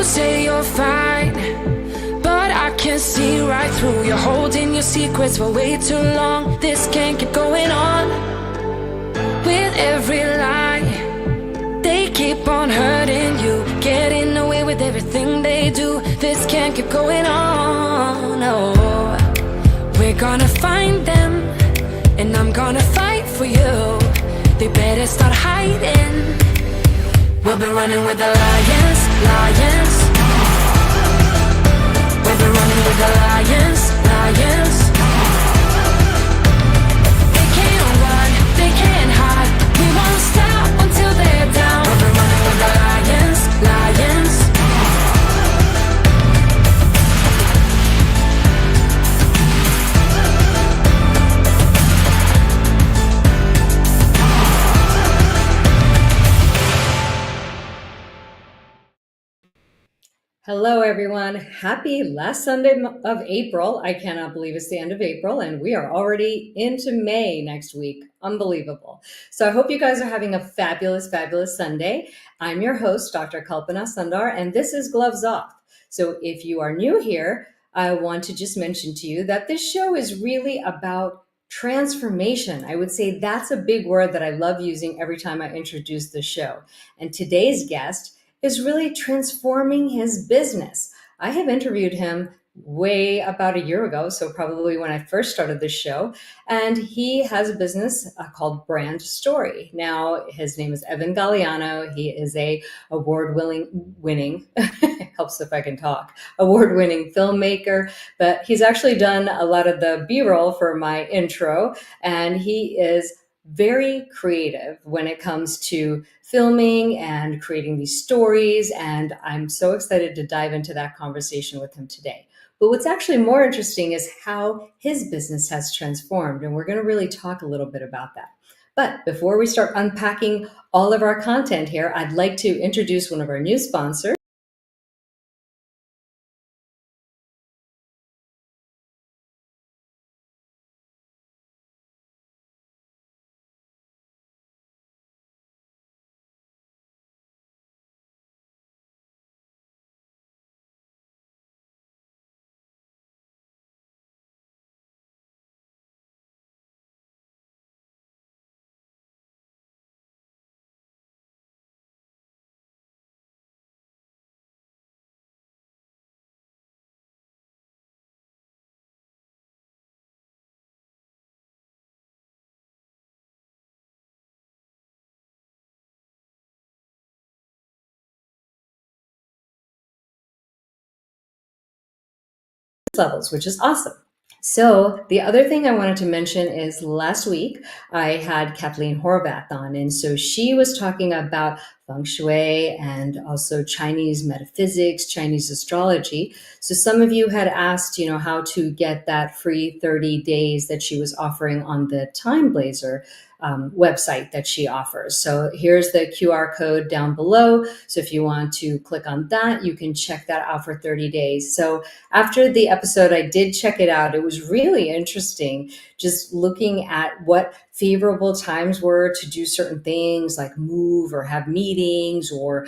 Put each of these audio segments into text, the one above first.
say you're fine, but I can see right through. You're holding your secrets for way too long. This can't keep going on. With every lie, they keep on hurting you, getting away with everything they do. This can't keep going on. No, we're gonna find them, and I'm gonna fight for you. They better start hiding. We'll be running with the lions, lions. We'll be running with the lions, lions. They can't run, they can't hide. We won't stop until they're down. We'll be running with the lions, lions. Hello, everyone. Happy last Sunday of April. I cannot believe it's the end of April, and we are already into May next week. Unbelievable. So I hope you guys are having a fabulous, fabulous Sunday. I'm your host, Dr. Kalpana Sundar, and this is Gloves Off. So if you are new here, I want to just mention to you that this show is really about transformation. I would say that's a big word that I love using every time I introduce the show. And today's guest is really transforming his business. I have interviewed him way about a year ago, so probably when I first started this show, and he has a business called Brand Story. Now, his name is Evan Galeano. He is a award-winning, helps if I can talk, award-winning filmmaker, but he's actually done a lot of the B-roll for my intro, and he is very creative when it comes to filming and creating these stories. And I'm so excited to dive into that conversation with him today. But what's actually more interesting is how his business has transformed. And we're going to really talk a little bit about that. But before we start unpacking all of our content here, I'd like to introduce one of our new sponsors. Levels, which is awesome. So the other thing I wanted to mention is last week I had Kathleen Horvath on, and so she was talking about feng shui and also Chinese metaphysics, Chinese astrology. So some of you had asked, how to get that free 30 days that she was offering on the Time Blazer website that she offers. So here's the QR code down below. So if you want to click on that, you can check that out for 30 days. So after the episode, I did check it out. It was really interesting just looking at what favorable times were to do certain things like move or have meetings or,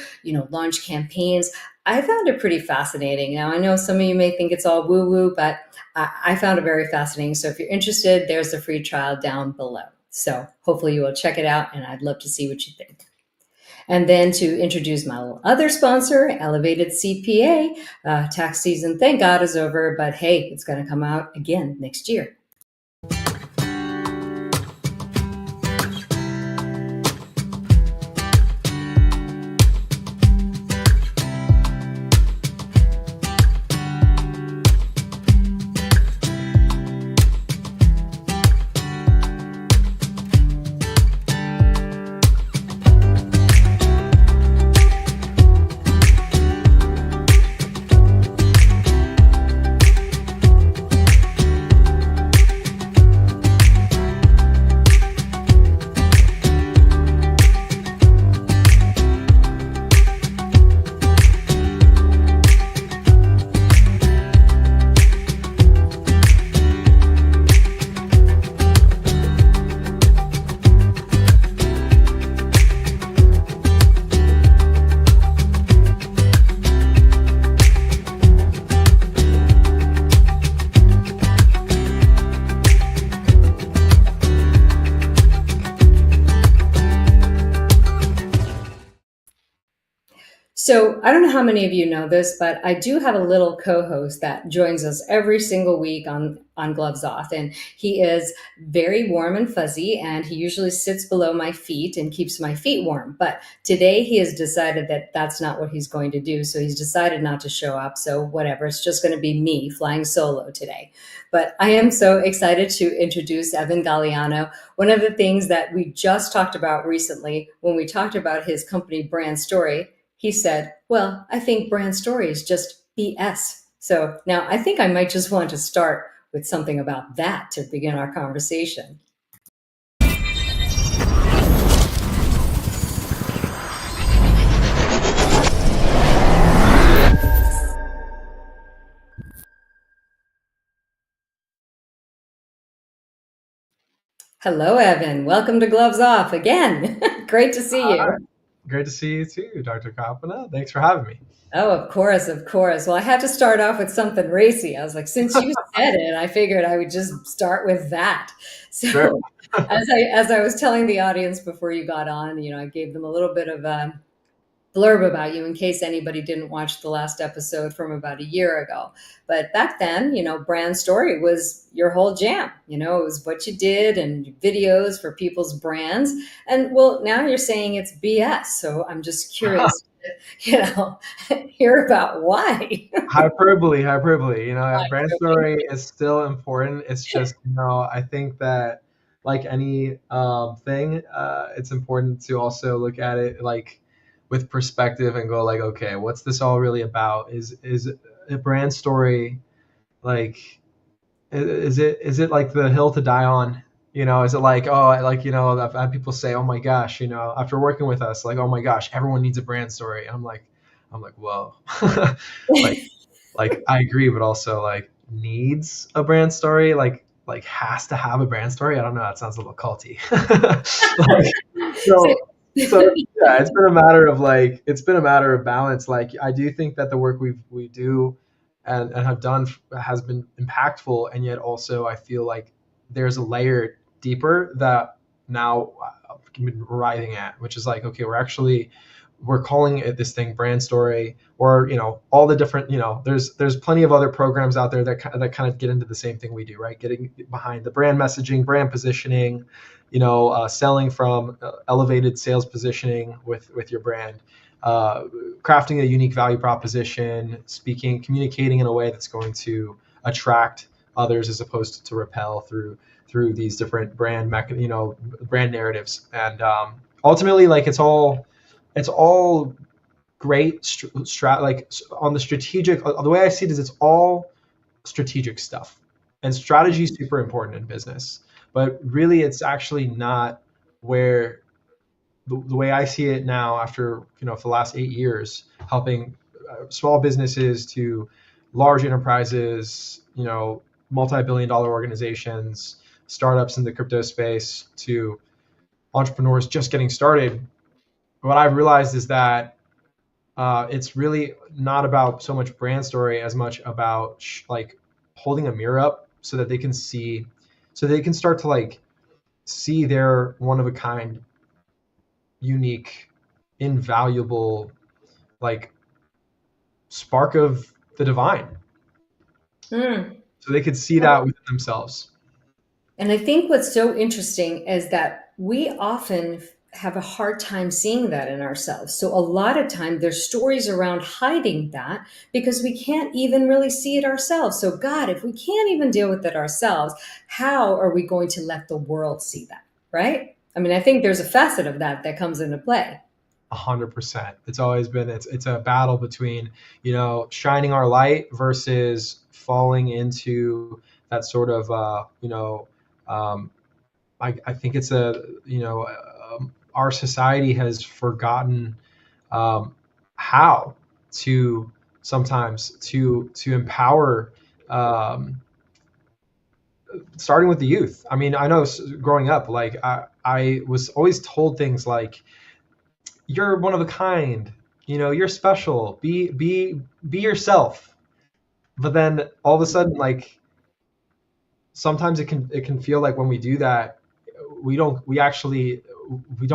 launch campaigns. I found it pretty fascinating. Now, I know some of you may think it's all woo-woo, but I found it very fascinating. So if you're interested, there's the free trial down below. So hopefully you will check it out, and I'd love to see what you think. And then to introduce my other sponsor, Elevated CPA. Tax season, thank God, is over, but hey, it's going to come out again next year. So I don't know how many of you know this, but I do have a little co-host that joins us every single week on Gloves Off, and he is very warm and fuzzy, and he usually sits below my feet and keeps my feet warm. But today he has decided that that's not what he's going to do, so he's decided not to show up. So whatever, it's just going to be me flying solo today. But I am so excited to introduce Evan Galeano. One of the things that we just talked about recently when we talked about his company brand story, he said, well, I think brand story is just BS. So now I think I might just want to start with something about that to begin our conversation. Hello, Evan. Welcome to Gloves Off again. Great to see Hi. you. Great to see you too, Dr. Kapana. Thanks for having me. Oh, of course, of course. Well, I had to start off with something racy. I was like, since you said it, I figured I would just start with that. Sure. So, as I was telling the audience before you got on, I gave them a little bit of a blurb about you in case anybody didn't watch the last episode from about a year ago. But back then, brand story was your whole jam. It was what you did and videos for people's brands. And well, now you're saying it's BS. So I'm just curious, you know, hear about why. Hyperbole, hyperbole. Brand story is still important. It's just, I think that like any thing, it's important to also look at it like with perspective and go like, okay, what's this all really about? Is a brand story like is it like the hill to die on? Is it like, oh, I've had people say, oh my gosh, after working with us, like, oh my gosh, everyone needs a brand story. I'm like, whoa, like like I agree, but also like needs a brand story, like has to have a brand story. I don't know. That sounds a little culty. like, so so yeah, it's been a matter of balance. Like I do think that the work we do and have done has been impactful, and yet also I feel like there's a layer deeper that now I've been arriving at, which is like, okay, we're calling it this thing brand story, or all the different, there's plenty of other programs out there that kind of get into the same thing we do, right? Getting behind the brand messaging, brand positioning, selling from elevated sales positioning with your brand, crafting a unique value proposition, communicating in a way that's going to attract others as opposed to repel through these different brand narratives. And ultimately, like it's all great like on the strategic. The way I see it is it's all strategic stuff, and strategy is super important in business, but really it's actually not where the way I see it now after for the last 8 years helping small businesses to large enterprises, multi-billion dollar organizations, startups in the crypto space, to entrepreneurs just getting started. What I've realized is that it's really not about so much brand story as much about like holding a mirror up so that they can see, so they can start to like see their one of a kind, unique, invaluable, like spark of the divine, Mm. so they could see that within themselves. And I think what's so interesting is that we often have a hard time seeing that in ourselves. So a lot of time there's stories around hiding that because we can't even really see it ourselves. So God, if we can't even deal with it ourselves, how are we going to let the world see that? Right? I mean, I think there's a facet of that that comes into play. 100%. It's always been, it's a battle between shining our light versus falling into that sort of um, I think it's our society has forgotten how to sometimes to empower, um, starting with the youth. I mean, I know growing up, like I was always told things like, you're one of a kind, you're special, be yourself. But then all of a sudden, like sometimes it can feel like when we do that, we don't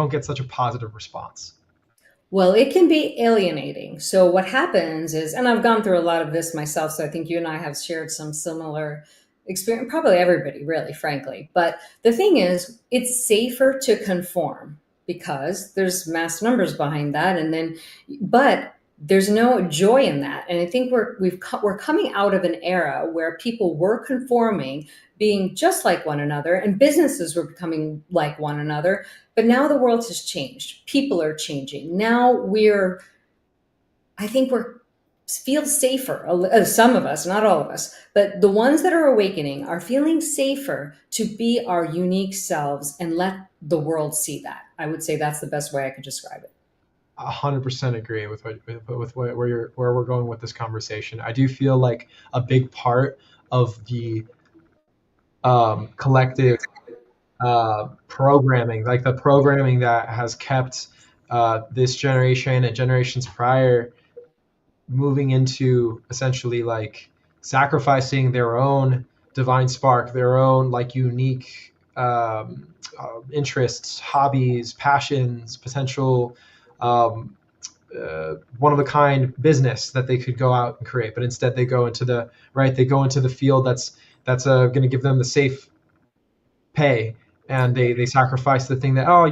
get such a positive response. Well, it can be alienating. So what happens is, and I've gone through a lot of this myself, so I think you and I have shared some similar experience, probably everybody, really, frankly. But the thing is, it's safer to conform because there's mass numbers behind that, and then, but there's no joy in that. And I think we're coming out of an era where people were conforming, being just like one another, and businesses were becoming like one another, but now the world has changed. People are changing. Now I think we're feel safer. Some of us, not all of us, but the ones that are awakening are feeling safer to be our unique selves and let the world see that. I would say that's the best way I could describe it. 100% agree with where we're going with this conversation. I do feel like a big part of the collective programming, like the programming that has kept this generation and generations prior moving into essentially like sacrificing their own divine spark, their own like unique interests, hobbies, passions, potential one of a kind business that they could go out and create, but instead they go into the right. They go into the field that's going to give them the safe pay, and they sacrifice the thing that, oh,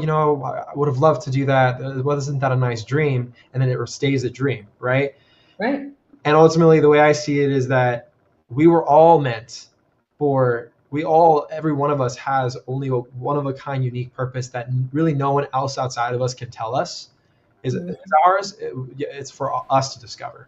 I would have loved to do that. Wasn't that a nice dream? And then it stays a dream, right? Right. And ultimately, the way I see it is that we were all meant for. Every one of us has only a one of a kind, unique purpose that really no one else outside of us can tell us is ours. It's for us to discover.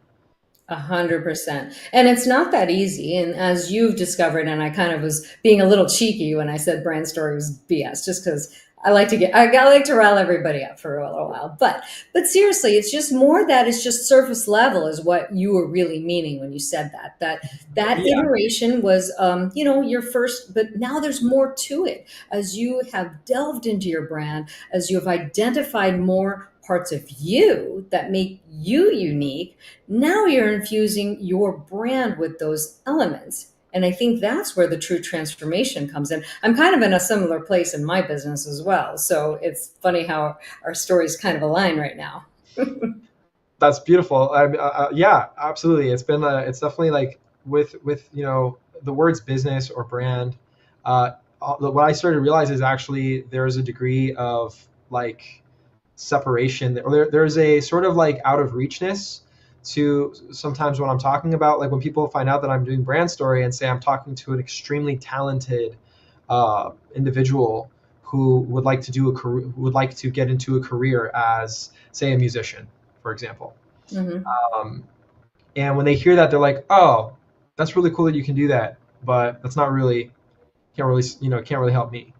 100%. And it's not that easy. And as you've discovered, and I kind of was being a little cheeky when I said brand story was BS, just because I like to rile everybody up for a little while. But seriously, it's just more that it's just surface level is what you were really meaning when you said that Yeah. iteration was, your first, but now there's more to it as you have delved into your brand, as you have identified more parts of you that make you unique. Now you're infusing your brand with those elements. And I think that's where the true transformation comes in. I'm kind of in a similar place in my business as well. So it's funny how our stories kind of align right now. That's beautiful. Yeah, absolutely. It's definitely like with the words business or brand. What I started to realize is actually there's a degree of like separation, or there's a sort of like out of reachness to sometimes what I'm talking about. Like when people find out that I'm doing brand story and say I'm talking to an extremely talented individual who would like to do a career, who would like to get into a career as, say, a musician, for example. Mm-hmm. Um, and when they hear that, they're like, "Oh, that's really cool that you can do that, but that's not really can't really help me."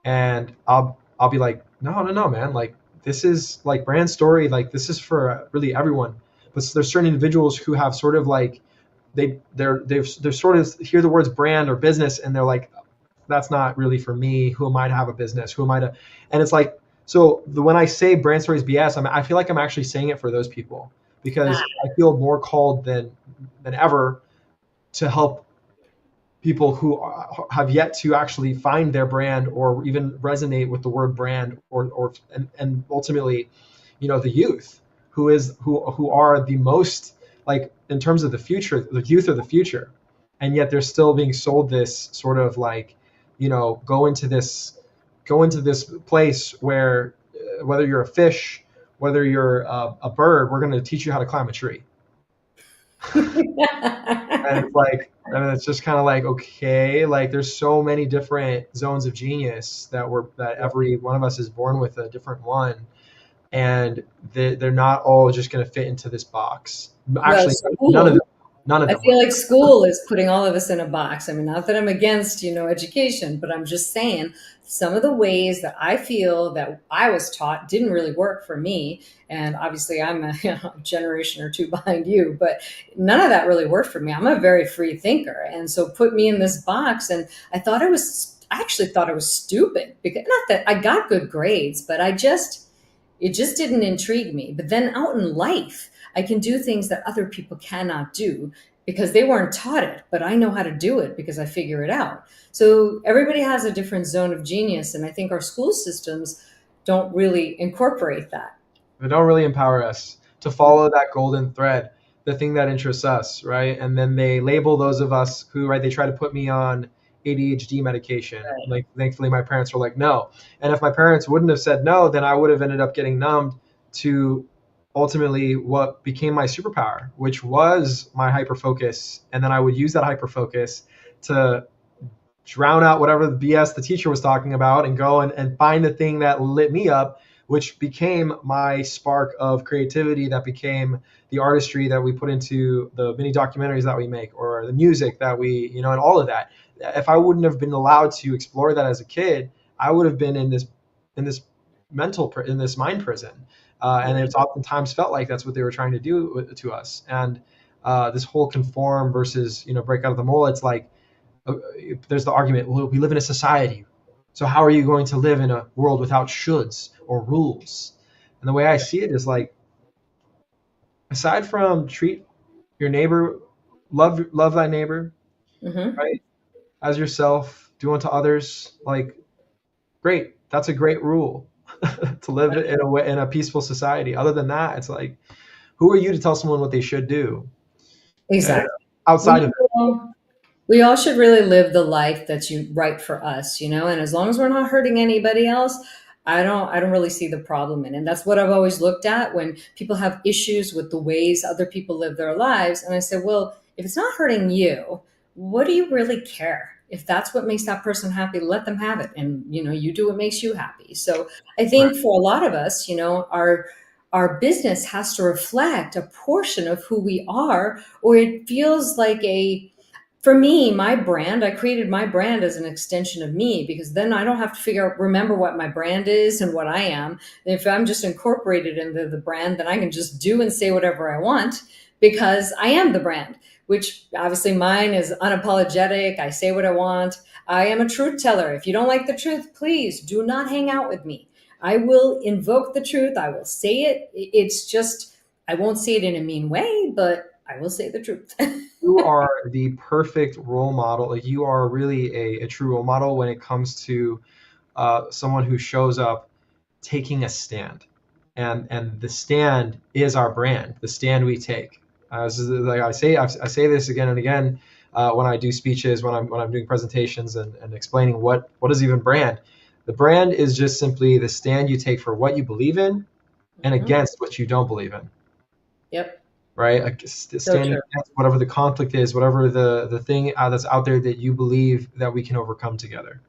And I'll be like, no, man, like this is like brand story, like this is for really everyone. But there's certain individuals who have sort of like they're sort of hear the words brand or business and they're like, that's not really for me. Who am I to have a business? Who am I to? And it's like, so when I say brand stories BS, I feel like I'm actually saying it for those people because I feel more called than ever to help people who have yet to actually find their brand or even resonate with the word brand, and ultimately, the youth who are the most, like, in terms of the future, the youth are the future, and yet they're still being sold this sort of like, go into this place where whether you're a fish, whether you're a bird, we're going to teach you how to climb a tree. And it's like, and it's just kind of like, okay, like there's so many different zones of genius that every one of us is born with a different one, and they're not all just going to fit into this box. Actually, none of I them. feel like school is putting all of us in a box. I mean, not that I'm against, education, but I'm just saying some of the ways that I feel that I was taught didn't really work for me. And obviously I'm a generation or two behind you, but none of that really worked for me. I'm a very free thinker. And so put me in this box, and I actually thought it was stupid, because not that I got good grades, but it just didn't intrigue me. But then out in life, I can do things that other people cannot do because they weren't taught it, but I know how to do it because I figure it out. So everybody has a different zone of genius, and I think our school systems don't really incorporate that. They don't really empower us to follow that golden thread, the thing that interests us, right? And then they label those of us who, right, they try to put me on ADHD medication. Right. Like, thankfully, my parents were like, no. And if my parents wouldn't have said no, then I would have ended up getting numbed to ultimately what became my superpower, which was my hyper focus. And then I would use that hyper focus to drown out whatever the BS the teacher was talking about and go and find the thing that lit me up, which became my spark of creativity, that became the artistry that we put into the mini documentaries that we make, or the music that we, and all of that. If I wouldn't have been allowed to explore that as a kid, I would have been in this in this mind prison. And it's oftentimes felt like that's what they were trying to do to us. And this whole conform versus, break out of the mold, it's like, there's the argument, well, we live in a society, so how are you going to live in a world without shoulds or rules? And the way I see it is like, aside from treat your neighbor, love thy neighbor, Mm-hmm. right, as yourself, do unto others, like, great, that's a great rule to live in a way, in a peaceful society. Other than that, it's like, who are you to tell someone what they should do? Exactly. Outside of it. We all should really live the life that's right for us, and as long as we're not hurting anybody else, I don't really see the problem in it. And that's what I've always looked at when people have issues with the ways other people live their lives. And I said, well, if it's not hurting you, what do you really care? If that's what makes that person happy, let them have it. And you do what makes you happy. So I Right. think for a lot of us, our business has to reflect a portion of who we are, or it feels like for me, my brand, I created my brand as an extension of me, because then I don't have to remember what my brand is and what I am. And if I'm just incorporated into the brand, then I can just do and say whatever I want, because I am the brand, which obviously mine is unapologetic. I say what I want. I am a truth teller. If you don't like the truth, please do not hang out with me. I will invoke the truth. I will say it. It's just, I won't say it in a mean way, but I will say the truth. You are the perfect role model. Like, you are really a true role model when it comes to someone who shows up taking a stand, and the stand is our brand. The stand we take. Like I say this again and again when I do speeches, when I'm doing presentations and explaining what is even brand. The brand is just simply the stand you take for what you believe in and Mhm. against what you don't believe in. Yep. Right? Like, So standing true. against whatever the conflict is, whatever the thing that's out there that you believe that we can overcome together.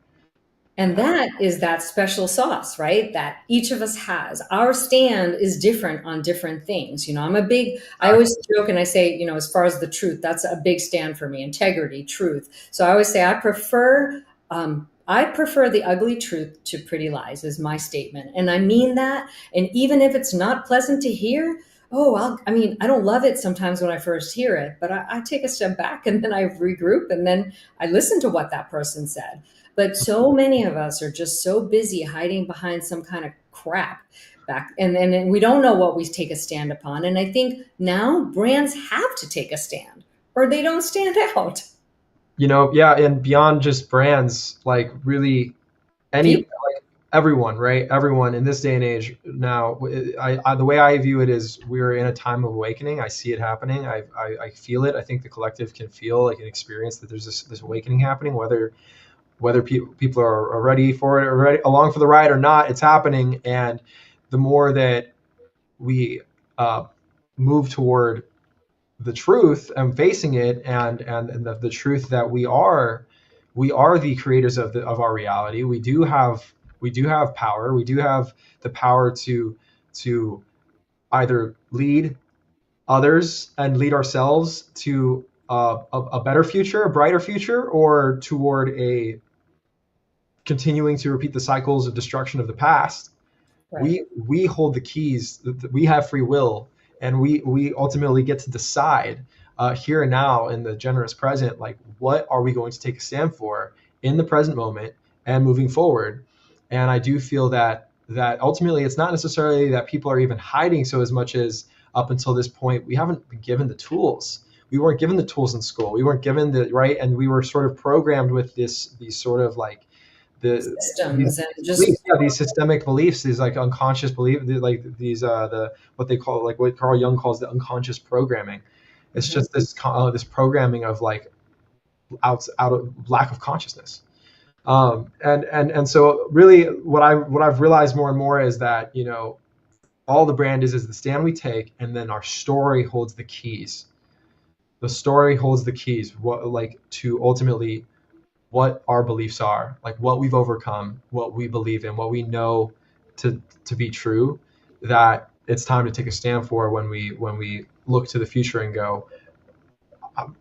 And that is that special sauce, right? That each of us has. Our stand is different on different things. I always joke and I say, as far as the truth, that's a big stand for me: integrity, truth. So I always say I prefer the ugly truth to pretty lies, is my statement. And I mean that. And even if it's not pleasant to hear, I don't love it sometimes when I first hear it, but I take a step back and then I regroup and then I listen to what that person said. But so many of us are just so busy hiding behind some kind of crap back, and we don't know what we take a stand upon. And I think now brands have to take a stand, or they don't stand out. Yeah, and beyond just brands, like, really People. like, everyone, right? Everyone in this day and age now, the way I view it is, we're in a time of awakening. I see it happening. I feel it. I think the collective can feel, like, an experience that there's this awakening happening, whether people are ready for it or ready along for the ride or not. It's happening. And the more that we uh, move toward the truth and facing it, and the truth that we are the creators of our reality. We do have power. We do have the power to either lead others and lead ourselves to a better future, a brighter future, or toward a continuing to repeat the cycles of destruction of the past. Right. We hold the keys. We have free will, and we ultimately get to decide here and now, in the generous present, like, what are we going to take a stand for in the present moment and moving forward. And I do feel that ultimately it's not necessarily that people are even hiding so as much as, up until this point, we haven't been given the tools. We weren't given the tools in school. We weren't given the right, and we were sort of programmed with these sort of, like, the systems and just beliefs, yeah, these systemic beliefs, these like unconscious belief, like these the what they call, like what Carl Jung calls the unconscious programming. It's just this programming of like out of lack of consciousness. And so really what I've realized more and more is that, all the brand is the stand we take, and then our story holds the keys. The story holds the keys, what, like, to ultimately what our beliefs are, like what we've overcome, what we believe in, what we know to be true, that it's time to take a stand for when we look to the future and go, um,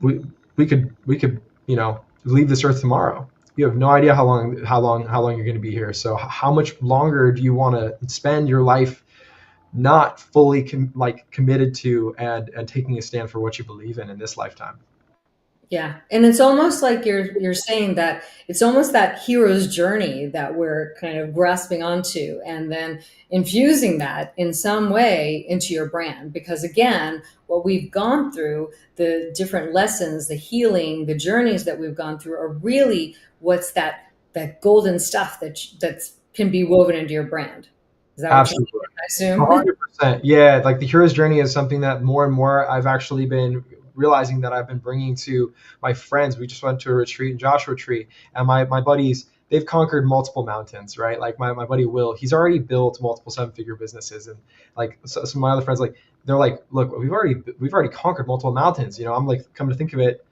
we we could leave this earth tomorrow. You have no idea how long you're going to be here. So how much longer do you want to spend your life not fully committed to and taking a stand for what you believe in this lifetime? Yeah, and it's almost like you're saying that it's almost that hero's journey that we're kind of grasping onto, and then infusing that in some way into your brand. Because again, what we've gone through, the different lessons, the healing, the journeys that we've gone through, are really what's that golden stuff that can be woven into your brand. Is that what you're Absolutely. saying, I assume? 100%. Yeah, like the hero's journey is something that more and more I've actually been realizing that I've been bringing to my friends. We just went to a retreat in Joshua Tree, and my buddies, they've conquered multiple mountains, right? Like my buddy Will, he's already built multiple seven-figure businesses. And like some of my other friends, like they're like, look, we've already conquered multiple mountains. I'm like, come to think of it,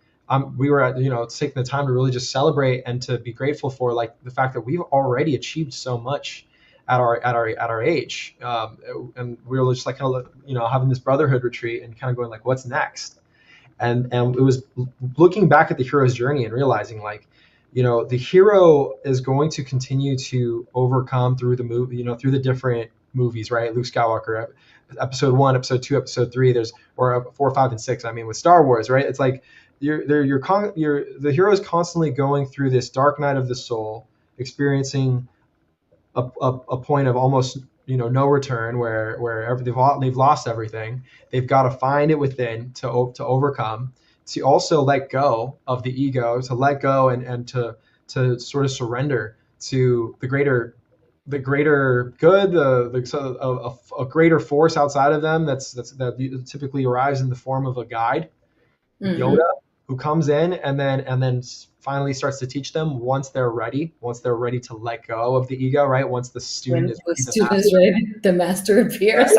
we were at, taking the time to really just celebrate and to be grateful for like the fact that we've already achieved so much at our age, and we were just like kind of having this brotherhood retreat and kind of going like, what's next? And it was looking back at the hero's journey and realizing, like, the hero is going to continue to overcome through the movie, through the different movies, right? Luke Skywalker, episode 1, episode 2, episode 3, there's, or 4, 5, and 6, I mean, with Star Wars, right? It's like the hero is constantly going through this dark night of the soul, experiencing a point of almost no return, where they've lost everything. They've got to find it within to overcome, to also let go of the ego, to let go and to sort of surrender to the greater good, a greater force outside of them that typically arrives in the form of a guide, Hmm. Yoda, who comes in and then finally starts to teach them once they're ready to let go of the ego, right? Once the student When is the ready, the student is master, ready, the master right? appears.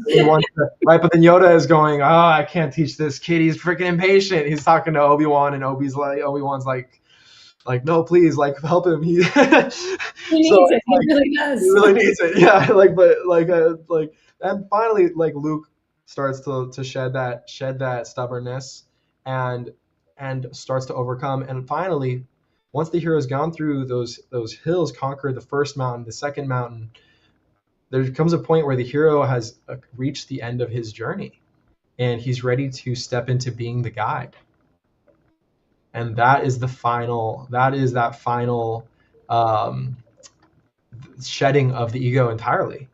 He wants to, right? But then Yoda is going, oh, I can't teach this kid. He's freaking impatient. He's talking to Obi-Wan, and Obi-Wan's like, no, please, like, help him. He so He needs it. it's He like really he does. really needs it. Yeah, like, but like, and finally, like, Luke starts to shed that stubbornness, and starts to overcome. And finally, once the hero's gone through those hills, conquered the first mountain, the second mountain, there comes a point where the hero has reached the end of his journey, and he's ready to step into being the guide. And that is that final um, shedding of the ego entirely,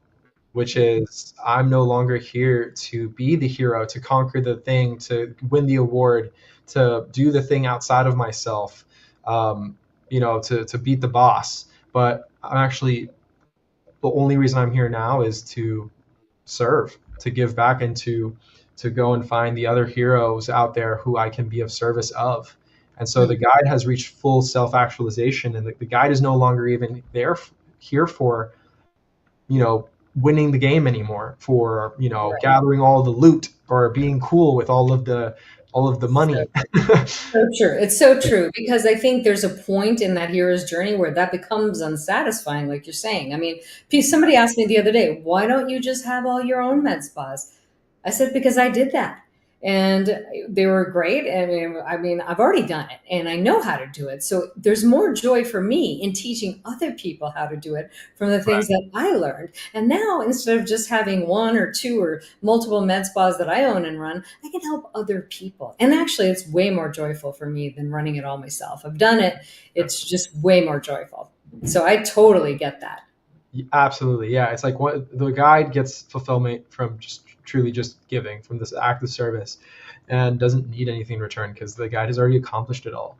which is, I'm no longer here to be the hero, to conquer the thing, to win the award, to do the thing outside of myself, to beat the boss. But I'm actually, the only reason I'm here now is to serve, to give back, and to go and find the other heroes out there who I can be of service of. And so the guide has reached full self-actualization, and the guide is no longer even here for winning the game anymore, for Right. gathering all the loot or being cool with all of the So, money. so true. It's so true, because I think there's a point in that hero's journey where that becomes unsatisfying, like you're saying. I mean, somebody asked me the other day, why don't you just have all your own med spas? I said, because I did that. And they were great. I mean, I've already done it and I know how to do it. So there's more joy for me in teaching other people how to do it from the Right. things that I learned. And now, instead of just having one or two or multiple med spas that I own and run, I can help other people. And actually, it's way more joyful for me than running it all myself. I've done it. It's just way more joyful. So I totally get that. Absolutely, yeah. It's like what the guide gets fulfillment from just truly just giving from this act of service, and doesn't need anything in return because the guide has already accomplished it all.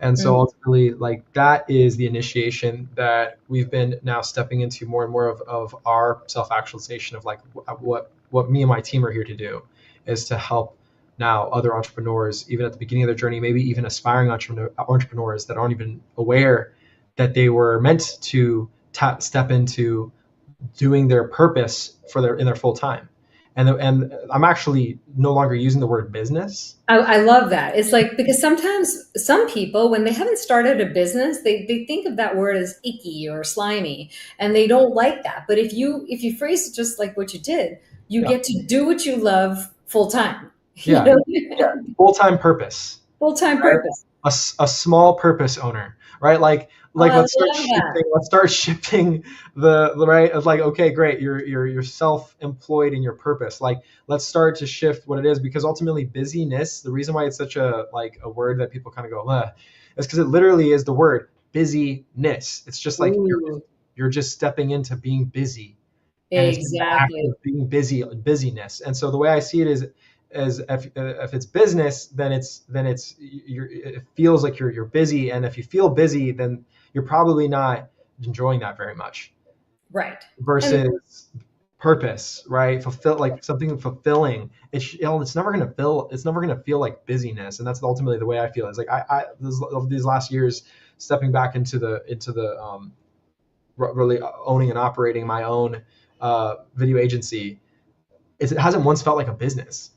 And so Mm. ultimately, like that is the initiation that we've been now stepping into more and more of our self-actualization of like what me and my team are here to do is to help now other entrepreneurs, even at the beginning of their journey, maybe even aspiring entrepreneurs that aren't even aware that they were meant to step into doing their purpose for their in their full time. And I'm actually no longer using the word business. I love that. It's like, because sometimes some people, when they haven't started a business, they think of that word as icky or slimy, and they don't like that. But if you phrase it just like what you did, you Yeah, get to do what you love full time. You yeah, know, yeah. Full time purpose. full time Right? purpose. A small purpose owner, right? Oh, Like I let's start love that. shifting. Let's start shifting the right. It's like okay, great. You're self-employed in your purpose. Like let's start to shift what it is because ultimately busyness. The reason why it's such a like a word that people kind of go, is because it literally is the word busyness. It's just like Ooh, you're just stepping into being busy, and it's the act exactly. of being busyness. And so the way I see it is if it's business, then it feels like you're busy, and if you feel busy, then you're probably not enjoying that very much. Right. And Versus purpose, right? Fulfill like something fulfilling. It's never gonna feel like busyness, and that's ultimately the way I feel. It's like these last years stepping back into the really owning and operating my own video agency, it hasn't once felt like a business.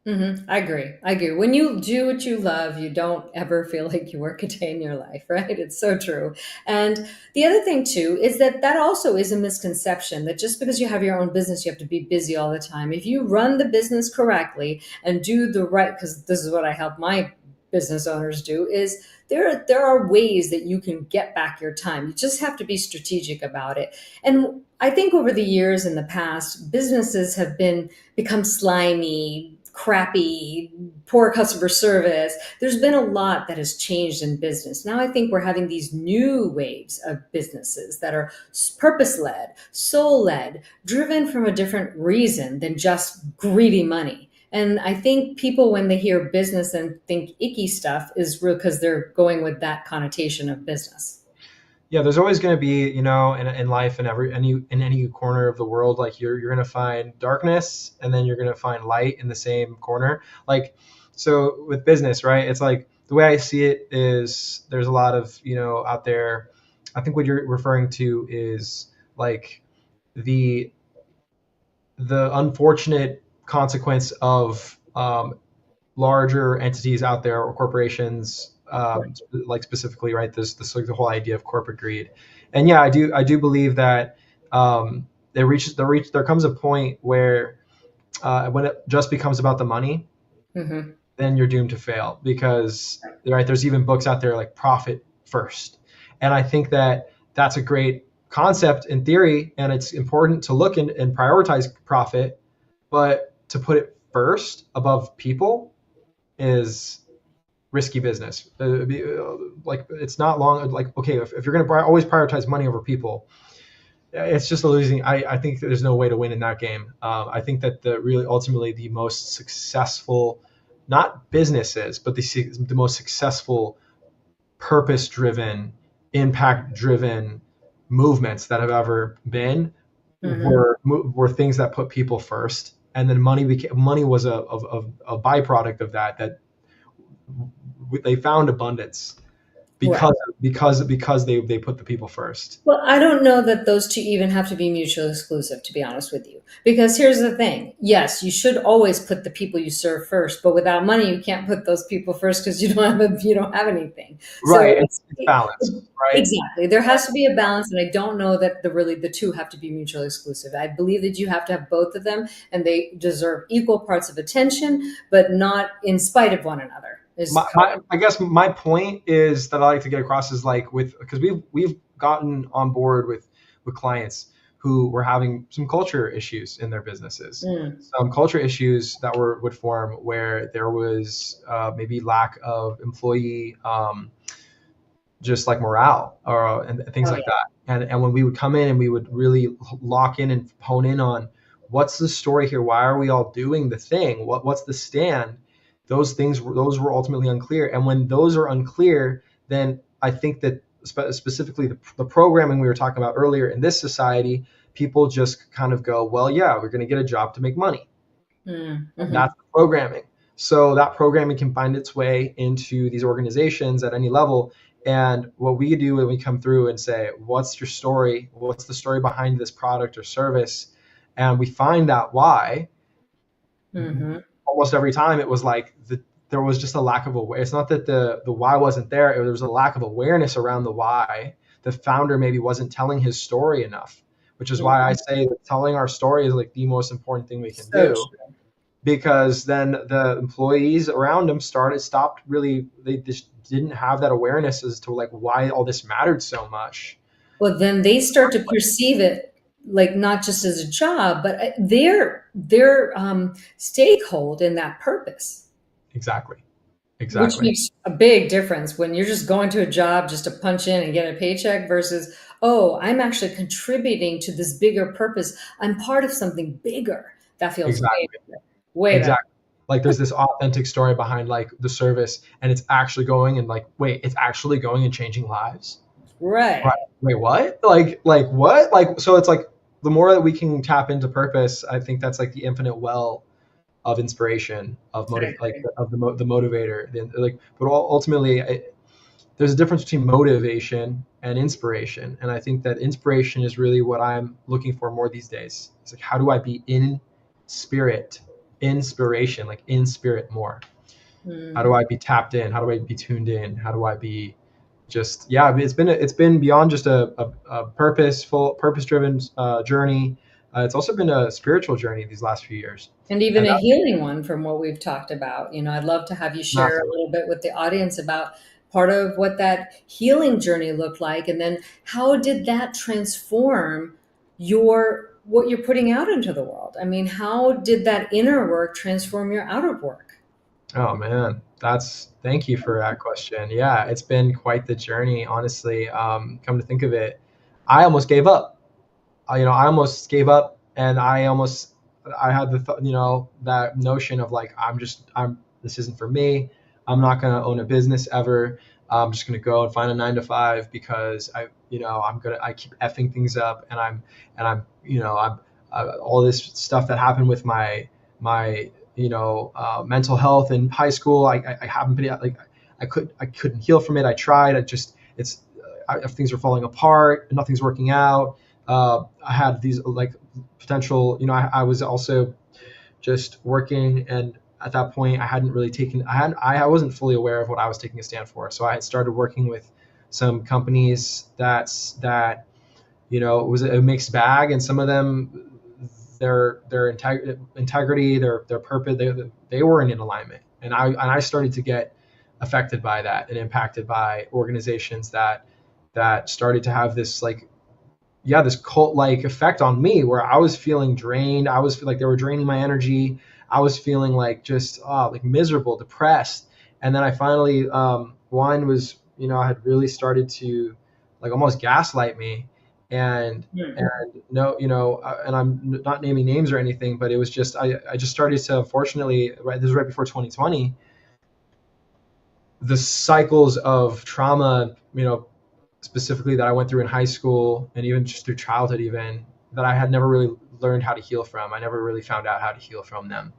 I agree. I agree. When you do what you love, you don't ever feel like you work a day in your life, right? It's so true. And the other thing too is that also is a misconception that just because you have your own business, you have to be busy all the time. If you run the business correctly and do the right, because this is what I help my business owners do, is there are ways that you can get back your time. You just have to be strategic about it. And I think over the years in the past, businesses have become slimy, crappy, poor customer service. There's been a lot that has changed in business. Now I think we're having these new waves of businesses that are purpose led, soul led, driven from a different reason than just greedy money. And I think people, when they hear business and think icky stuff, is real because they're going with that connotation of business. Yeah, there's always going to be, in life, in any corner of the world, like you're going to find darkness, and then you're going to find light in the same corner. Like, so with business, right? It's like the way I see it is there's a lot of, out there. I think what you're referring to is like the the unfortunate consequence of larger entities out there or corporations, like specifically, right? This like the whole idea of corporate greed, and yeah, I do believe that there comes a point where when it just becomes about the money, Hmm. then you're doomed to fail because right there's even books out there like profit first, and I think that that's a great concept in theory, and it's important to look and prioritize profit, but to put it first above people is risky business. Like it's not long. Like okay, if you're going to always prioritize money over people, it's just a losing. I think that there's no way to win in that game. I think that the really ultimately the most successful, not businesses, but the most successful purpose-driven, impact-driven movements that have ever been Hmm. were things that put people first, and then money was a byproduct of that they found abundance Right. because they put the people first. Well, I don't know that those two even have to be mutually exclusive, to be honest with you. Because here's the thing. Yes, you should always put the people you serve first, but without money, you can't put those people first because you don't have anything. Right. So It's balance, right? exactly, there has to be a balance, and I don't know that the two have to be mutually exclusive. I believe that you have to have both of them, and they deserve equal parts of attention, but not in spite of one another. Is I guess my point is that I like to get across is like because we've gotten on board with clients who were having some culture issues in their businesses, Mm, some culture issues that would form where there was maybe lack of employee just like morale or and things oh like yeah, that. And when we would come in and we would really lock in and hone in on what's the story here, why are we all doing the thing, what's the stand, those were ultimately unclear. And when those are unclear, then I think that specifically the programming we were talking about earlier in this society, people just kind of go, well, yeah, we're going to get a job to make money. Mm-hmm. That's the programming. So that programming can find its way into these organizations at any level. And what we do when we come through and say, what's your story? What's the story behind this product or service? And we find that why. Mm-hmm. Almost every time it was like there was just a lack of awareness. It's not that the why wasn't there. There was a lack of awareness around the why. The founder maybe wasn't telling his story enough, which is why I say that telling our story is like the most important thing we can do. True. Because then the employees around them stopped really, they just didn't have that awareness as to like why all this mattered so much. Well, then they start to perceive it like not just as a job, but their stakehold in that purpose. Exactly. Which makes a big difference when you're just going to a job just to punch in and get a paycheck versus, oh, I'm actually contributing to this bigger purpose. I'm part of something bigger. That feels Exactly. way better. Like there's this authentic story behind like the service, and it's actually going and like, wait, it's actually going and changing lives. Right. Wait, what? Like what? Like, so it's like the more that we can tap into purpose, I think that's like the infinite well of inspiration, of motive, like of the motivator. Like, but ultimately, there's a difference between motivation and inspiration, and I think that inspiration is really what I'm looking for more these days. It's like, how do I be in spirit, inspiration, like in spirit more? How do I be tapped in? How do I be tuned in? How do I be just, yeah, it's been beyond just a purpose-driven journey. It's also been a spiritual journey these last few years. And even a healing one from what we've talked about. I'd love to have you share a little bit with the audience about part of what that healing journey looked like. And then how did that transform what you're putting out into the world? I mean, how did that inner work transform your outer work? Oh man, thank you for that question. Yeah, it's been quite the journey, honestly. Come to think of it, I almost gave up. I almost gave up, and I had that notion of like, this isn't for me. I'm not going to own a business ever. I'm just going to go and find a 9 to 5 because I keep effing things up, and I'm all this stuff that happened with my mental health in high school. I haven't been like, I couldn't heal from it. I tried. Things are falling apart. Nothing's working out. I had these like potential, I was also just working, and at that point I hadn't really I wasn't fully aware of what I was taking a stand for. So I had started working with some companies that it was a mixed bag, and some of them, their integrity, their purpose, they weren't in alignment, and I started to get affected by that and impacted by organizations that started to have this this cult-like effect on me, where I was feeling drained. I was like, they were draining my energy. I was feeling like just like miserable, depressed. And then I finally, one was, I had really started to like almost gaslight me, and no, and I'm not naming names or anything, but it was just, I just started to, unfortunately, this was right before 2020, the cycles of trauma, specifically that I went through in high school and even just through childhood, even that I had never really learned how to heal from. I never really found out how to heal from them.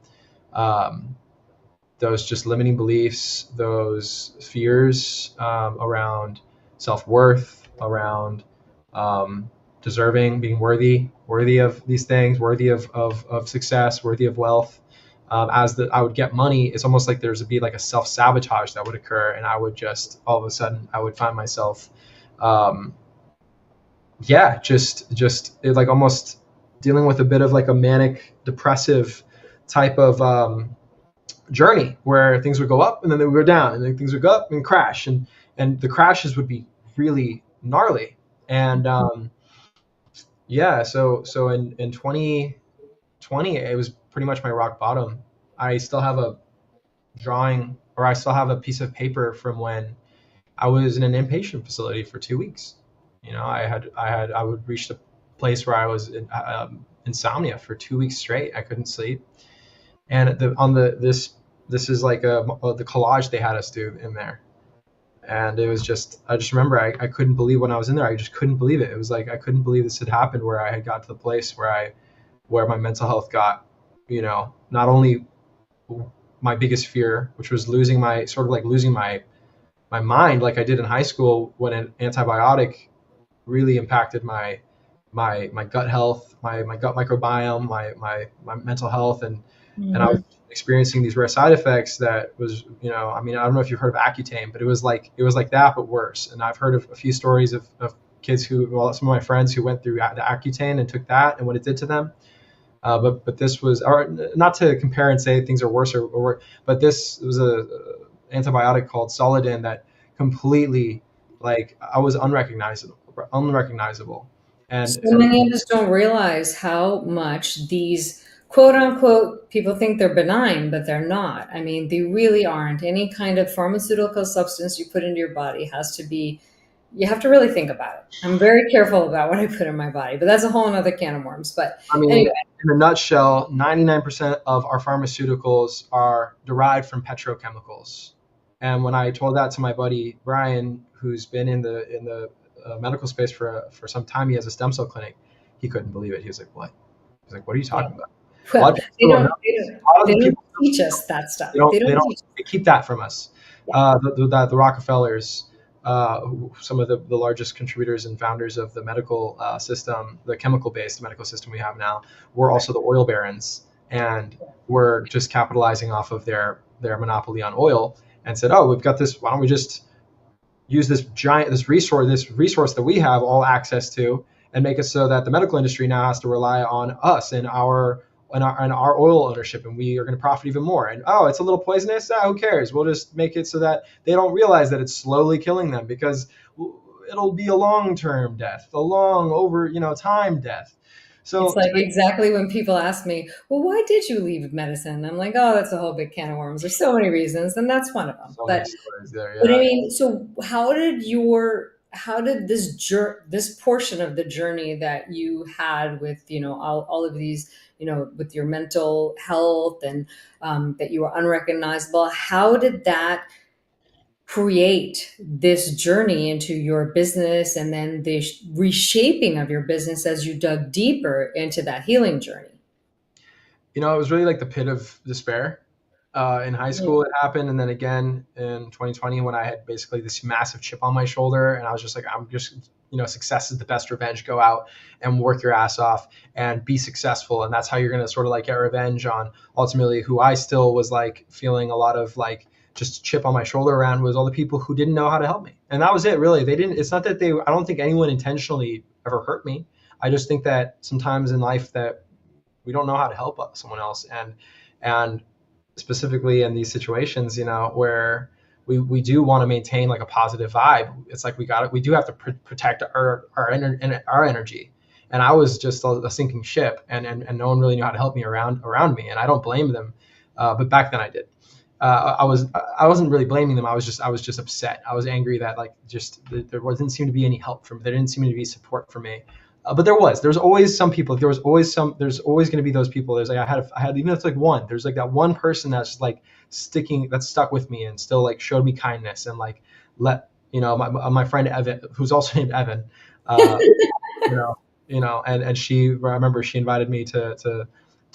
Those just limiting beliefs, those fears around self-worth, around deserving, being worthy of these things, worthy of success, worthy of wealth. I would get money, it's almost like there's be like a self-sabotage that would occur, and I would just all of a sudden I would find myself just like almost dealing with a bit of like a manic depressive type of journey, where things would go up and then they would go down, and then things would go up and crash, and the crashes would be really gnarly. And so in 2020 it was pretty much my rock bottom. I still have a drawing, or I still have a piece of paper from when I was in an inpatient facility for 2 weeks. I would reach the place where I was in insomnia for 2 weeks straight. I couldn't sleep. And this is like the collage they had us do in there. And it was just, I just remember I couldn't believe when I was in there. I just couldn't believe it. It was like I couldn't believe this had happened, where I had got to the place where my mental health got, not only my biggest fear, which was losing my sort of like losing my mind, like I did in high school when an antibiotic really impacted my gut health, my gut microbiome, my mental health, and I was Mhm. experiencing these rare side effects that was, I mean, I don't know if you've heard of Accutane, but it was like that but worse. And I've heard of a few stories of kids who, well, some of my friends who went through the Accutane and took that and what it did to them. But this was, or not to compare and say things are worse or but this was a antibiotic called Solidin that completely, like, I was unrecognizable, So and many of us don't realize how much these quote unquote people think they're benign, but they're not. I mean, they really aren't. Any kind of pharmaceutical substance you put into your body has to be, you have to really think about it. I'm very careful about what I put in my body, but that's a whole other can of worms. But I mean, anyway, in a nutshell, 99% of our pharmaceuticals are derived from petrochemicals. And when I told that to my buddy Brian, who's been in the medical space for some time, he has a stem cell clinic. He couldn't believe it. He was like, "What?" He's like, "What are you yeah. talking about?" A lot Well, of people still don't know. A lot of they the don't people teach us that stuff. they don't They they don't don't teach. they keep that from us. Yeah. The Rockefellers, some of the largest contributors and founders of the medical system, the chemical based medical system we have now, were Right. also the oil barons, and were just capitalizing off of their monopoly on oil, and said, "Oh, we've got this. Why don't we just use this resource that we have all access to, and make it so that the medical industry now has to rely on us and our oil ownership, and we are going to profit even more. And oh, it's a little poisonous. Who cares? We'll just make it so that they don't realize that it's slowly killing them, because it'll be a long-term death, a long over time death." It's So like exactly when people ask me, well, why did you leave medicine? I'm like, oh, that's a whole big can of worms. There's so many reasons, and that's one of them. so many But stories there. But I Yeah. mean, so how did this portion of the journey that you had with, all of these, with your mental health and that you were unrecognizable, how did that create this journey into your business and then the reshaping of your business as you dug deeper into that healing journey? It was really like the pit of despair. In high Mm. school, it happened, and then again in 2020, when I had basically this massive chip on my shoulder, and I was just like, I'm just, success is the best revenge. Go out and work your ass off and be successful, and that's how you're gonna sort of like get revenge on ultimately who I still was like feeling a lot of like just chip on my shoulder around, was all the people who didn't know how to help me, and that was it. Really, they didn't. It's not that I don't think anyone intentionally ever hurt me. I just think that sometimes in life that we don't know how to help someone else, and specifically in these situations, where we do want to maintain like a positive vibe. It's like we do have to protect our energy. And I was just a sinking ship, and no one really knew how to help me around me, and I don't blame them. But back then I did. I wasn't really blaming them. I was just upset. I was angry that like just there wasn't seem to be any help from. There didn't seem to be support for me. But there's always some people. There's always going to be those people. There's like I had even if it's like one. There's like that one person that's like that's stuck with me and still like showed me kindness, and like let my friend Evan, who's also named Evan, uh, you know and I remember she invited me to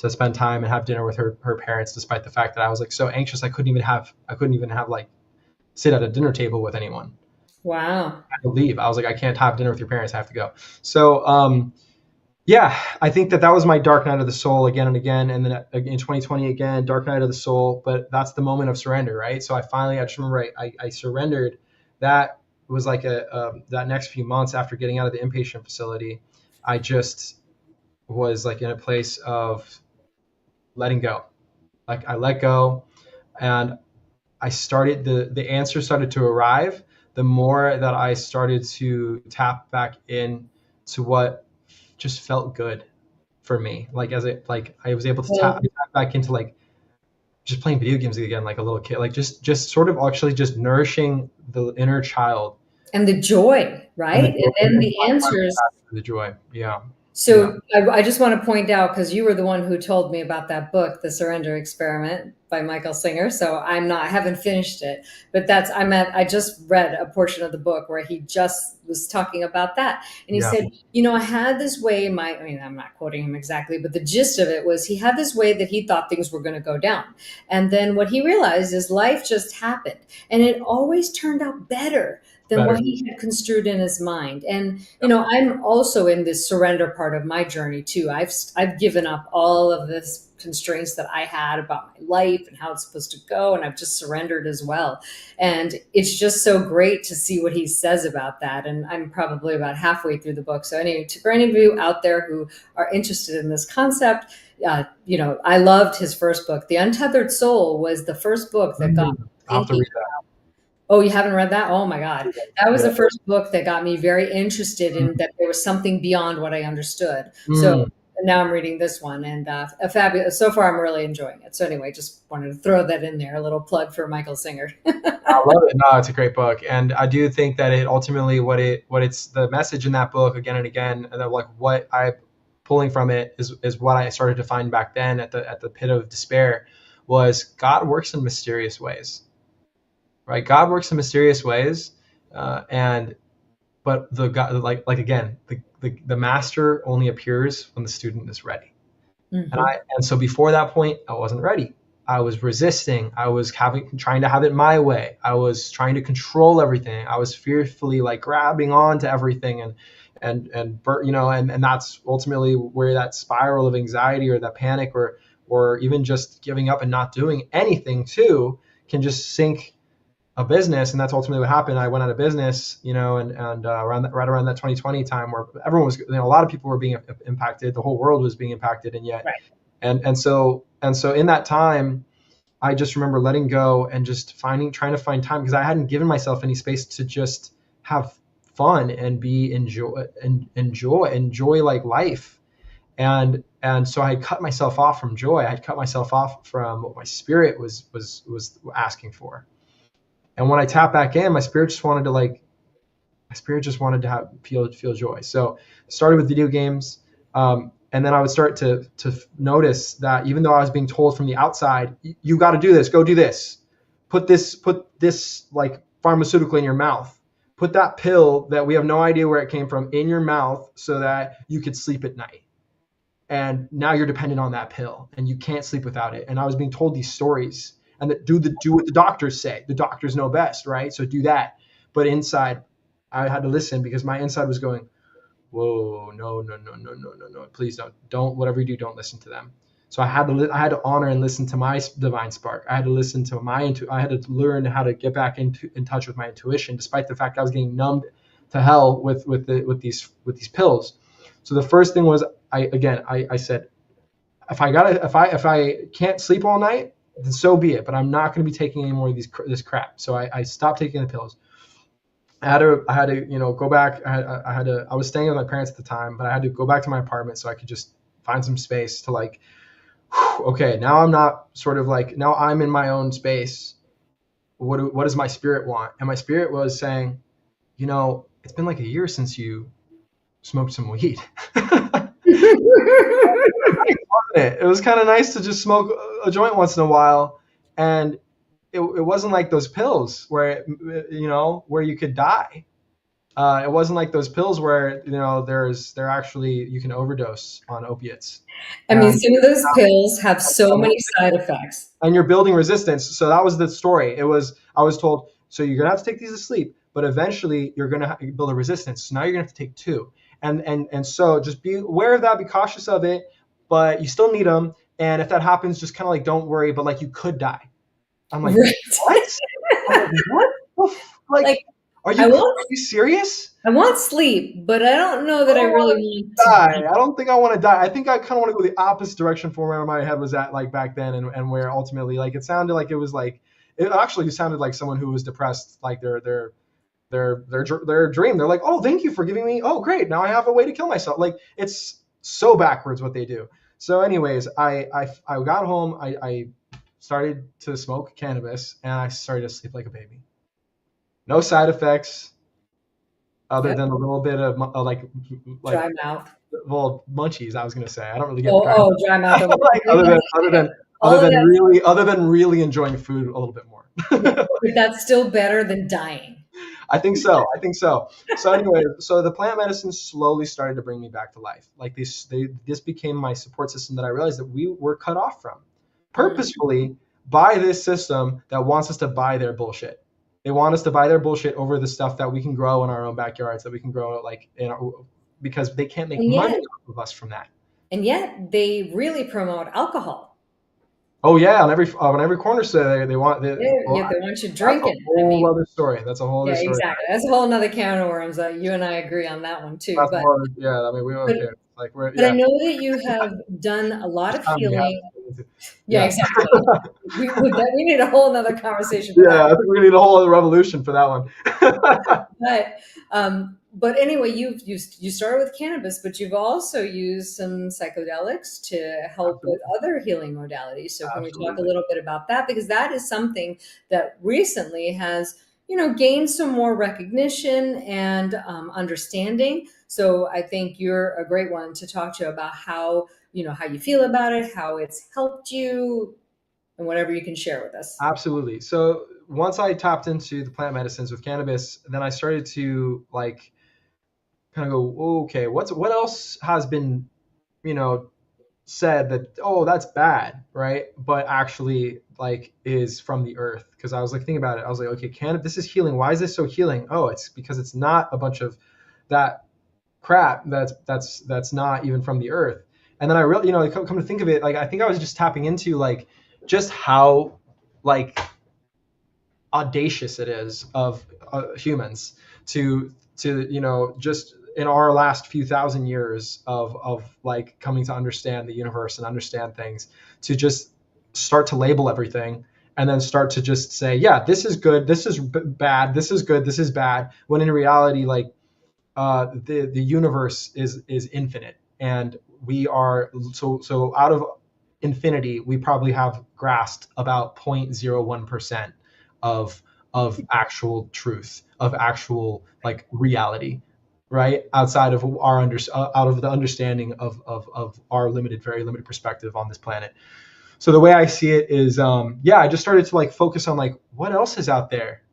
spend time and have dinner with her parents, despite the fact that I was like so anxious I couldn't even have like sit at a dinner table with anyone. Wow. I had to leave. I was like, I can't have dinner with your parents. I have to go. So yeah, I think that was my dark night of the soul again and again, and then in 2020 again, dark night of the soul. But that's the moment of surrender, right? So I just remember I surrendered. That was like that next few months after getting out of the inpatient facility, I just was like in a place of letting go. Like I let go, and the answer started to arrive. The more that I started to tap back in to what just felt good for me, like I was able to tap back into like just playing video games again, like a little kid, like just sort of actually just nourishing the inner child And the joy, and the right? And joy, then and the answers the joy. Yeah. So I just want to point out, because you were the one who told me about that book, The Surrender Experiment by Michael Singer. So I haven't finished it, but I just read a portion of the book where he just was talking about that. And he Yeah. said, I had this way, I'm not quoting him exactly, but the gist of it was he had this way that he thought things were going to go down. And then what he realized is life just happened, and it always turned out better than what Better. he had construed in his mind. And I'm also in this surrender part of my journey too. I've given up all of this constraints that I had about my life and how it's supposed to go, and I've just surrendered as well. And it's just so great to see what he says about that. And I'm probably about halfway through the book. So anyway, for any of you out there who are interested in this concept, I loved his first book. The Untethered Soul was the first book that got me I'll have to thinking. read that. Oh, you haven't read that? Oh my God. That was Yeah. the first book that got me very interested in Mm. that there was something beyond what I understood. So Mm. now I'm reading this one, and a fabulous. So far, I'm really enjoying it. So anyway, just wanted to throw that in there, a little plug for Michael Singer. I love it. No, it's a great book, and I do think that it ultimately what it's the message in that book again and again, and like what I pulling from it is what I started to find back then at the pit of despair was God works in mysterious ways, right? God works in mysterious ways, and but the God like again the master only appears when the student is ready. Mhm. And so before that point, I wasn't ready. I was resisting. I was trying to have it my way. I was trying to control everything. I was fearfully like grabbing on to everything and that's ultimately where that spiral of anxiety or that panic or even just giving up and not doing anything too can just sink a business. And that's ultimately what happened. I went out of business, and right around that 2020 time where everyone was, a lot of people were being impacted. The whole world was being impacted. And yet, Right. and so in that time, I just remember letting go and just trying to find time because I hadn't given myself any space to just have fun and enjoy like life. And so I cut myself off from joy. I had cut myself off from what my spirit was asking for. And when I tapped back in, my spirit just wanted to feel joy. So I started with video games, and then I would start to notice that even though I was being told from the outside, you got to do this, go do this, put this like pharmaceutical in your mouth, put that pill that we have no idea where it came from in your mouth so that you could sleep at night. And now you're dependent on that pill, and you can't sleep without it. And I was being told these stories, and that do what the doctors say. The doctors know best, right? So do that. But inside, I had to listen because my inside was going, whoa, no, no, no, no, no, no, no, please don't, whatever you do, don't listen to them. So I had to honor and listen to my divine spark. I had to listen to I had to learn how to get back in touch with my intuition, despite the fact I was getting numbed to hell with these pills. So the first thing was I said, if I can't sleep all night, then so be it. But I'm not going to be taking any more of this crap. So I stopped taking the pills. I had to go back. I was staying with my parents at the time, but I had to go back to my apartment so I could just find some space to like, okay, now I'm not sort of like, now I'm in my own space. What does my spirit want? And my spirit was saying, it's been like a year since you smoked some weed. It was kind of nice to just smoke a joint once in a while, and it wasn't like those pills where where you could die. It wasn't like those pills where they're actually you can overdose on opiates. I mean, some of those pills have so many side effects. And you're building resistance. So that was the story. I was told, so you're gonna have to take these to sleep, but eventually you're gonna build a resistance. So now you're gonna have to take two, and so just be aware of that, be cautious of it, but you still need them. And if that happens, just kind of like don't worry, but like you could die. I'm like, Right. what? I'm like, what? Like, are you serious? I want sleep, but I don't know that I really want to die. I don't think I want to die. I think I kind of want to go the opposite direction from where my head was at like back then, and where ultimately like it sounded like it actually sounded like someone who was depressed, like their dream. They're like, oh, thank you for giving me. Oh, great, now I have a way to kill myself. Like it's so backwards what they do. So, anyways, I got home. I started to smoke cannabis, and I started to sleep like a baby. No side effects other than a little bit of like dry mouth. well, munchies. I was gonna say I don't really get Oh, dry oh, dry mouth. like All of that, other than really enjoying food a little bit more. yeah, but that's still better than dying. I think so. I think so. So anyway, so the plant medicine slowly started to bring me back to life. Like this became my support system that I realized that we were cut off from purposefully by this system that wants us to buy their bullshit. They want us to buy their bullshit over the stuff that we can grow in our own backyards, that we can grow like because they can't make And money yet, off of us from that. and yet they really promote alcohol. Oh yeah, on every corner, so they want Yeah, they want you that's a drinking. I whole mean, other story. That's a whole other yeah, story. exactly. That's a whole nother can of worms. You and I agree on that one too. That's more, yeah. I mean, we don't But care. Like we're but I yeah. know that you have done a lot It's of time we have healing. to- Yeah, Yeah. exactly. We need a whole nother conversation for Yeah, that. I think we need a whole other revolution for that one. But anyway, you started with cannabis, but you've also used some psychedelics to help with other healing modalities. So can we talk a Absolutely. little bit about that? Because that is something that recently has, gained some more recognition and understanding. So I think you're a great one to talk to about how you feel about it, how it's helped you, and whatever you can share with us. Absolutely. So once I tapped into the plant medicines with cannabis, then I started to like kind of go, okay, what else has been, you know, said that, oh, that's bad, right? But actually like is from the earth. Because I was like thinking about it. I was like, okay, cannabis, this is healing. Why is this so healing? Oh, it's because it's not a bunch of that crap that's not even from the earth. And then I really, come to think of it, like I think I was just tapping into like just how like audacious it is of humans to just in our last few thousand years of like coming to understand the universe and understand things, to just start to label everything and then start to just say, yeah, this is good, this is bad, this is good, this is bad, when in reality, like the universe is infinite, and we are so out of infinity we probably have grasped about 0.01% of actual truth, of actual like reality, right, outside of out of the understanding of our very limited perspective on this planet. So the way I see it is, I just started to like focus on like what else is out there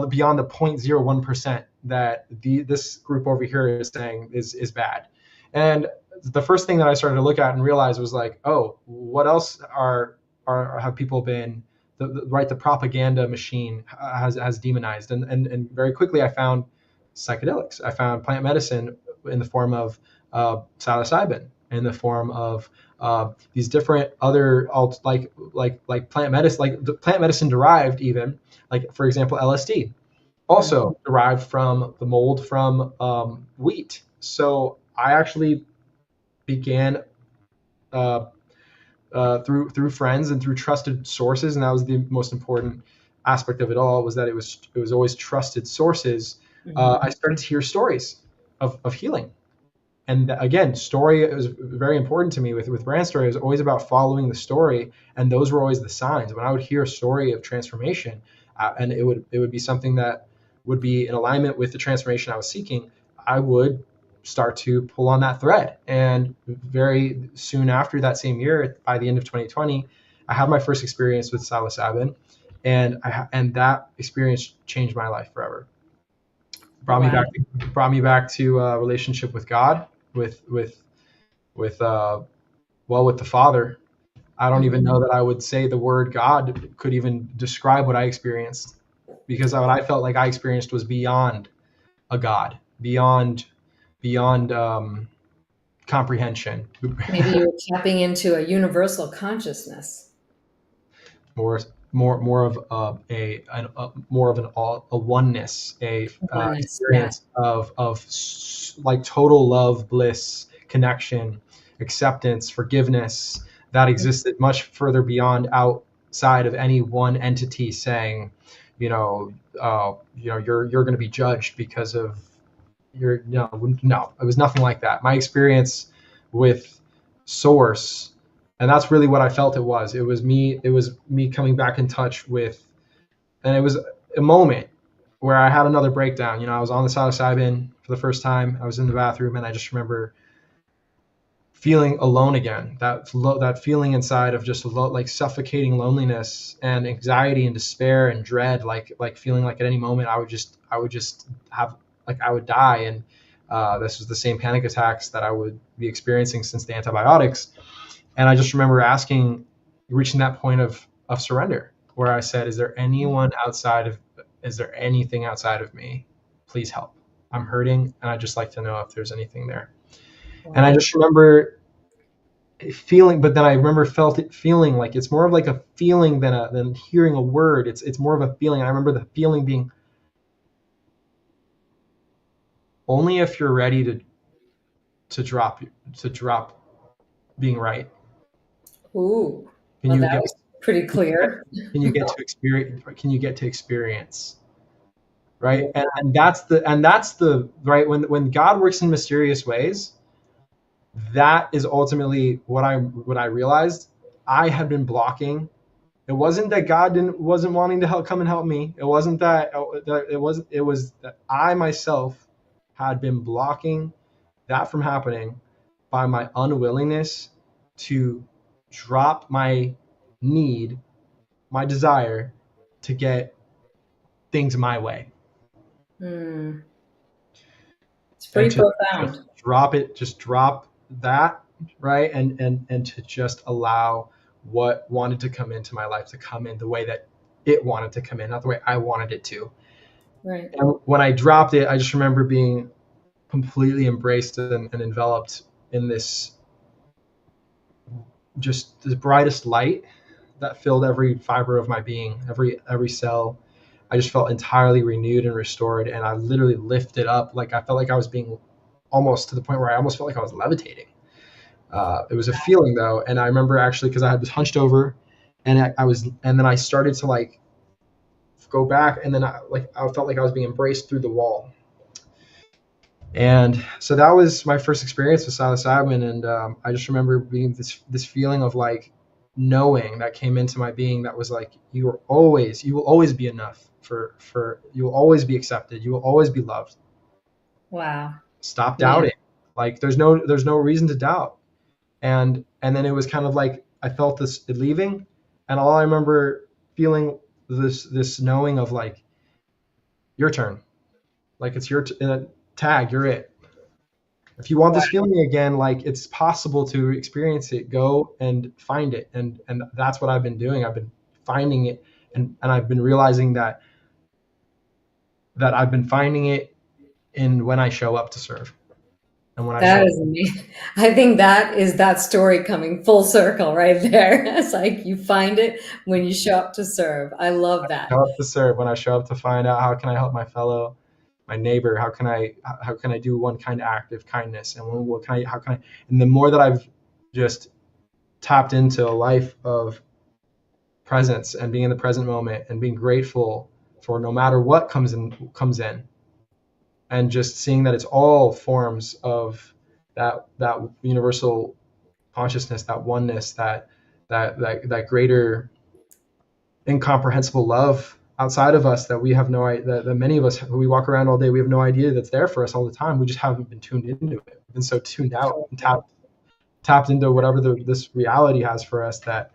beyond the 0.01% that this group over here is saying is bad. And the first thing that I started to look at and realize was like, oh, what else have people been the propaganda machine has demonized, and very quickly I found psychedelics. I found plant medicine in the form of psilocybin, in the form of these different other like plant medicine, like the plant medicine derived, even like for example LSD, also derived from the mold from wheat. So I actually began through friends and through trusted sources, and that was the most important aspect of it all, was that it was always trusted sources. I started to hear stories of healing. And again, story was very important to me with brand story. It was always about following the story, and those were always the signs. When I would hear a story of transformation, and it would be something that would be in alignment with the transformation I was seeking, I would start to pull on that thread. And very soon after that same year, by the end of 2020, I had my first experience with psilocybin, and that experience changed my life forever. Brought me back to a relationship with God, with with the Father. I don't even know that I would say the word God could even describe what I experienced, because what I felt like I experienced was beyond a God, beyond comprehension. Maybe you're tapping into a universal consciousness. More of a oneness, Oneness, yeah. experience of like total love, bliss, connection, acceptance, forgiveness that existed much further beyond, outside of any one entity saying, you're going to be judged because of your no. It was nothing like that. My experience with Source, and that's really what I felt it was. It was me coming back in touch with, and it was a moment where I had another breakdown. I was on the psilocybin for the first time. I was in the bathroom, and I just remember feeling alone again, that feeling inside of just like suffocating loneliness and anxiety and despair and dread, like feeling like at any moment I would just have, like, I would die. And this was the same panic attacks that I would be experiencing since the antibiotics. And I just remember reaching that point of surrender, where I said, is there anything outside of me? Please help. I'm hurting, and I'd just like to know if there's anything there. And I just remember feeling, but then I remember feeling like it's more of like a feeling than hearing a word. It's more of a feeling. And I remember the feeling being, only if you're ready to drop being right. Ooh, Can well, you that get was pretty clear. can you get to experience right? And that's the right, when God works in mysterious ways, that is ultimately what I realized I had been blocking. It wasn't that God wasn't wanting to come and help me. It wasn't that it was that I myself had been blocking that from happening by my unwillingness to drop my need, my desire to get things my way. Hmm. It's And pretty to profound. just drop that, right? And to just allow what wanted to come into my life to come in the way that it wanted to come in, not the way I wanted it to. Right. And when I dropped it, I just remember being completely embraced and enveloped in this, just the brightest light that filled every fiber of my being, every cell. I just felt entirely renewed and restored, and I literally lifted up. Like, I felt like I was being, almost to the point where I almost felt like I was levitating. It was a feeling though, and I remember actually, because I was hunched over, and and then I started to like go back, and then I felt like I was being embraced through the wall. And so that was my first experience with psilocybin, and I just remember being this feeling of like knowing that came into my being, that was like, you will always be enough, you will always be accepted, you will always be loved. Wow. Stop Yeah. doubting. Like, there's no reason to doubt. And then it was kind of like I felt this leaving, and all I remember feeling this knowing of like, your turn, like it's your tag, you're it. If you want this feeling again, like, it's possible to experience it. Go and find it, and that's what I've been doing. I've been finding it, and I've been realizing that I've been finding it in when I show up to serve, and when I show That up. is amazing. I think that is that story coming full circle right there. It's like you find it when you show up to serve. I love that. Show up to serve, when I show up to find out how can I help my neighbor, how can I do one kind act of kindness, and how can I, and the more that I've just tapped into a life of presence and being in the present moment and being grateful for no matter what comes in, and just seeing that it's all forms of that universal consciousness, that oneness, that greater incomprehensible love outside of us, that we have no idea, that many of us, we walk around all day, we have no idea that's there for us all the time. We just haven't been tuned into it. We've been so tuned out and tapped into whatever this reality has for us, that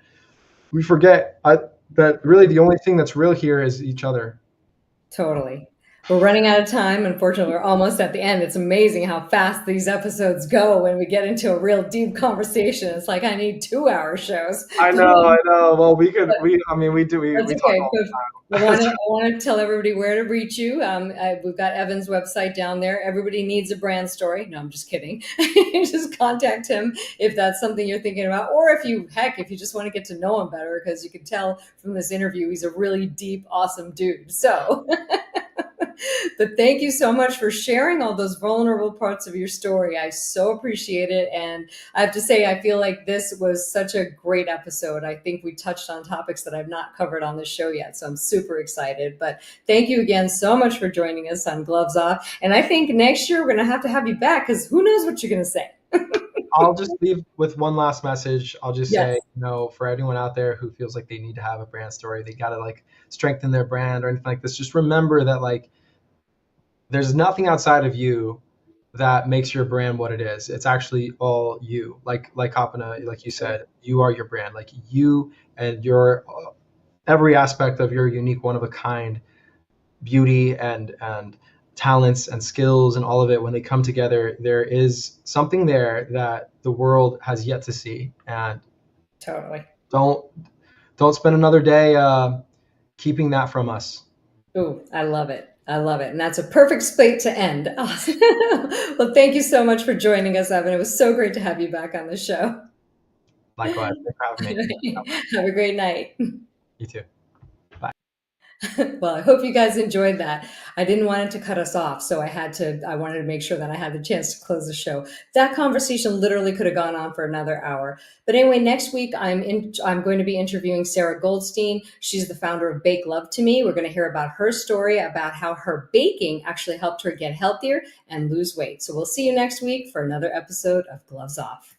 we forget that really the only thing that's real here is each other. Totally. We're running out of time. Unfortunately, we're almost at the end. It's amazing how fast these episodes go when we get into a real deep conversation. It's like I need 2-hour shows. I know. Well, we could. I mean, we do. We That's talk okay. all Good. the I time. want to tell everybody where to reach you. We've got Evan's website down there. Everybody needs a brand story. No, I'm just kidding. Just contact him if that's something you're thinking about, or if you just want to get to know him better, because you can tell from this interview he's a really deep, awesome dude. So. But thank you so much for sharing all those vulnerable parts of your story. I so appreciate it. And I have to say, I feel like this was such a great episode. I think we touched on topics that I've not covered on this show yet. So I'm super excited. But thank you again so much for joining us on Gloves Off. And I think next year we're going to have you back, because who knows what you're going to say. I'll just leave with one last message. I'll just Yes. say, for anyone out there who feels like they need to have a brand story, they got to like strengthen their brand or anything like this, just remember that like there's nothing outside of you that makes your brand what it is. It's actually all you. Like Kapana, like you said, you are your brand. Like you and your every aspect of your unique, one of a kind beauty and talents and skills and all of it, when they come together, there is something there that the world has yet to see. And Totally. don't don't spend another day keeping that from us. Ooh, I love it. I love it. And that's a perfect spate to end. Awesome. Well, thank you so much for joining us, Evan. It was so great to have you back on the show. Likewise, thanks for having me. Have a great night. You too. Bye. Well, I hope you guys enjoyed that. I didn't want it to cut us off, so I wanted to make sure that I had the chance to close the show. That conversation literally could have gone on for another hour. But anyway, next week I'm going to be interviewing Sarah Goldstein. She's the founder of Bake Love to Me. We're going to hear about her story, about how her baking actually helped her get healthier and lose weight. So we'll see you next week for another episode of Gloves Off.